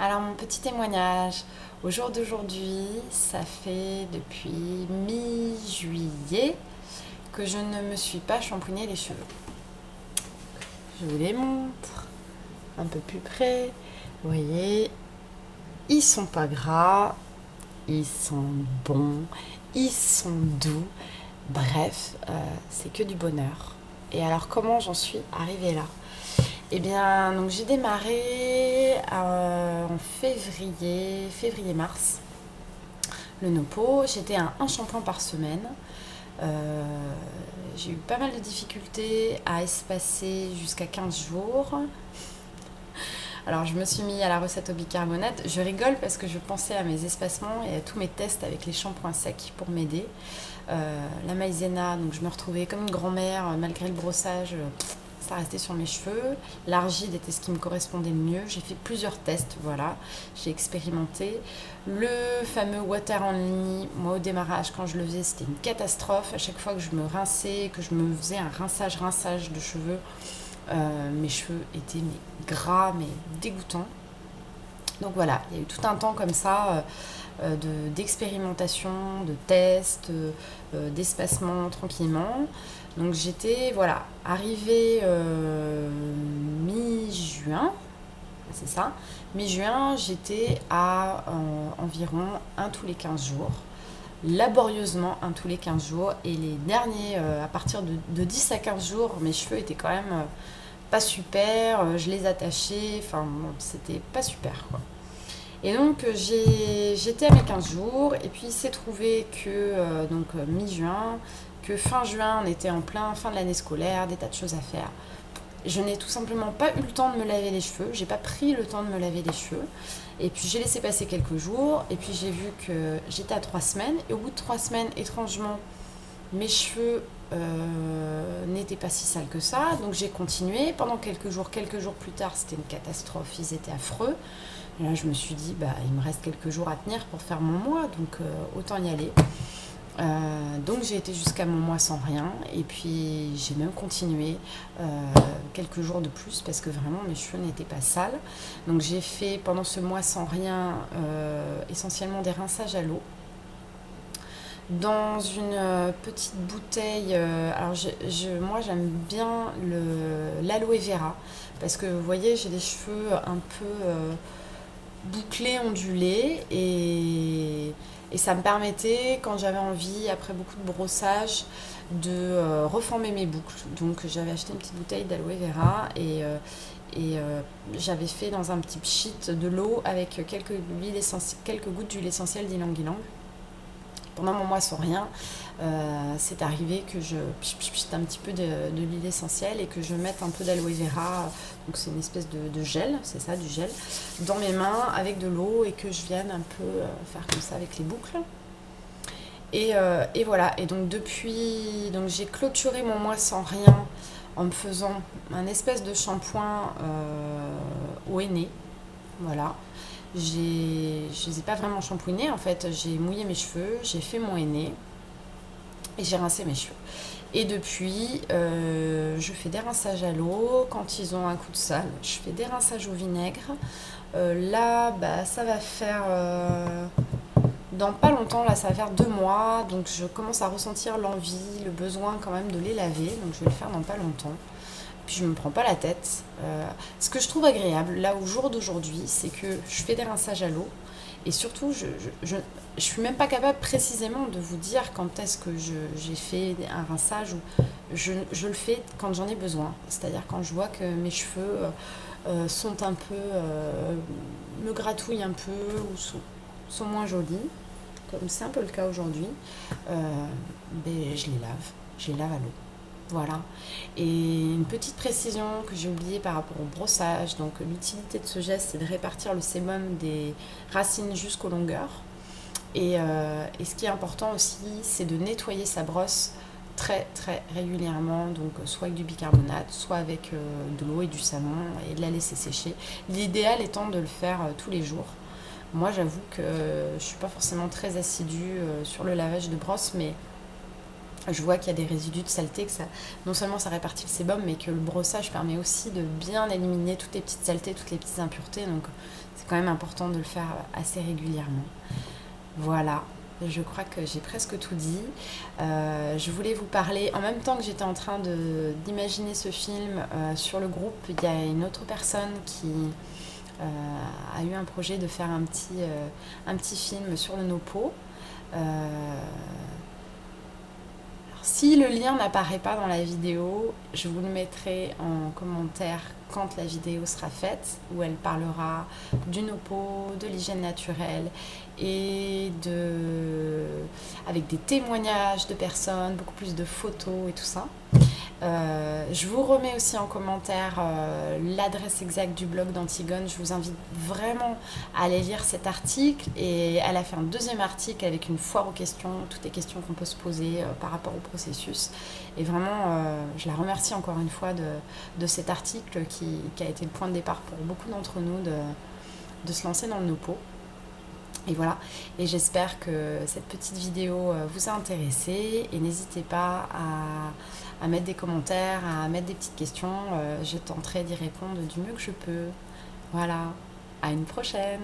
Alors mon petit témoignage, au jour d'aujourd'hui, ça fait depuis mi-juillet que je ne me suis pas shampooiné les cheveux. Je vous les montre un peu plus près. Vous voyez, ils sont pas gras, ils sont bons, ils sont doux. Bref, c'est que du bonheur. Et alors comment j'en suis arrivée là? Eh bien, donc j'ai démarré en février-mars, le Nopo. J'étais à un shampoing par semaine. Euh, j'ai eu pas mal de difficultés à espacer jusqu'à 15 jours. Alors, je me suis mis à la recette au bicarbonate. Je rigole parce que je pensais à mes espacements et à tous mes tests avec les shampoings secs pour m'aider. La maïzena, donc je me retrouvais comme une grand-mère malgré le brossage. Ça restait sur mes cheveux. L'argile était ce qui me correspondait le mieux. J'ai fait plusieurs tests, voilà. J'ai expérimenté. Le fameux water only, moi au démarrage, quand je le faisais, c'était une catastrophe. À chaque fois que je me rinçais, que je me faisais un rinçage de cheveux, mes cheveux étaient gras, mais dégoûtants. Donc voilà, il y a eu tout un temps comme ça d'expérimentation, de tests, d'espacement tranquillement. Donc j'étais voilà, arrivée mi-juin, c'est ça. Mi-juin, j'étais à environ un tous les 15 jours. Laborieusement un tous les 15 jours. Et les derniers, à partir de 10 à 15 jours, mes cheveux étaient quand même pas super. Je les attachais, enfin bon, c'était pas super quoi. Et donc j'étais à mes 15 jours et puis il s'est trouvé que mi-juin, que fin juin on était en plein fin de l'année scolaire, des tas de choses à faire. Je n'ai tout simplement pas eu le temps de me laver les cheveux, j'ai pas pris le temps de me laver les cheveux. Et puis j'ai laissé passer quelques jours et puis j'ai vu que j'étais à 3 semaines et au bout de 3 semaines, étrangement, mes cheveux n'étaient pas si sales que ça, donc j'ai continué pendant quelques jours plus tard, c'était une catastrophe, ils étaient affreux. Et là, je me suis dit, bah, il me reste quelques jours à tenir pour faire mon mois, donc autant y aller. Donc j'ai été jusqu'à mon mois sans rien, et puis j'ai même continué quelques jours de plus parce que vraiment mes cheveux n'étaient pas sales. Donc j'ai fait pendant ce mois sans rien essentiellement des rinçages à l'eau dans une petite bouteille. Alors moi j'aime bien l'aloe vera parce que vous voyez j'ai des cheveux un peu bouclés, ondulés et ça me permettait quand j'avais envie après beaucoup de brossage de reformer mes boucles. Donc j'avais acheté une petite bouteille d'aloe vera et j'avais fait dans un petit pchit de l'eau avec quelques gouttes d'huile essentielle d'ylang-ylang. Pendant mon mois sans rien, c'est arrivé que je pchit un petit peu de l'huile essentielle et que je mette un peu d'aloe vera, donc c'est une espèce de gel, c'est ça, du gel, dans mes mains avec de l'eau et que je vienne un peu faire comme ça avec les boucles. Et voilà, et donc depuis, donc j'ai clôturé mon mois sans rien en me faisant un espèce de shampoing au henné, voilà. Je ne les ai pas vraiment shampooinés en fait, j'ai mouillé mes cheveux, j'ai fait mon henné et j'ai rincé mes cheveux. Et depuis, je fais des rinçages à l'eau. Quand ils ont un coup de sale, je fais des rinçages au vinaigre. Là, bah, ça va faire dans pas longtemps, là, ça va faire 2 mois. Donc je commence à ressentir l'envie, le besoin quand même de les laver. Donc je vais le faire dans pas longtemps. Puis je me prends pas la tête. Ce que je trouve agréable, là au jour d'aujourd'hui, c'est que je fais des rinçages à l'eau. Et surtout, je suis même pas capable précisément de vous dire quand est-ce que j'ai fait un rinçage. Je le fais quand j'en ai besoin. C'est-à-dire quand je vois que mes cheveux sont un peu... me gratouillent un peu ou sont moins jolis, comme c'est un peu le cas aujourd'hui. Ben, je les lave. Je les lave à l'eau. Voilà. Et une petite précision que j'ai oubliée par rapport au brossage. Donc l'utilité de ce geste, c'est de répartir le sébum des racines jusqu'aux longueurs. Et ce qui est important aussi, c'est de nettoyer sa brosse très très régulièrement, donc soit avec du bicarbonate, soit avec de l'eau et du savon, et de la laisser sécher. L'idéal étant de le faire tous les jours. Moi j'avoue que je ne suis pas forcément très assidue sur le lavage de brosse, mais je vois qu'il y a des résidus de saleté, que ça, non seulement ça répartit le sébum, mais que le brossage permet aussi de bien éliminer toutes les petites saletés, toutes les petites impuretés. Donc c'est quand même important de le faire assez régulièrement. Voilà, je crois que j'ai presque tout dit. Je voulais vous parler, en même temps que j'étais en train d'imaginer ce film, sur le groupe, il y a une autre personne qui a eu un projet de faire un petit film sur le Nopo. Si le lien n'apparaît pas dans la vidéo, je vous le mettrai en commentaire quand la vidéo sera faite, où elle parlera du Nopo, de l'hygiène naturelle et avec des témoignages de personnes, beaucoup plus de photos et tout ça. Je vous remets aussi en commentaire l'adresse exacte du blog d'Antigone. Je vous invite vraiment à aller lire cet article. Et elle a fait un deuxième article avec une foire aux questions, toutes les questions qu'on peut se poser par rapport au processus. Et vraiment, je la remercie encore une fois de cet article qui a été le point de départ pour beaucoup d'entre nous de se lancer dans le Nopo. Et voilà, et j'espère que cette petite vidéo vous a intéressé et n'hésitez pas à mettre des commentaires, à mettre des petites questions. Je tenterai d'y répondre du mieux que je peux. Voilà, à une prochaine!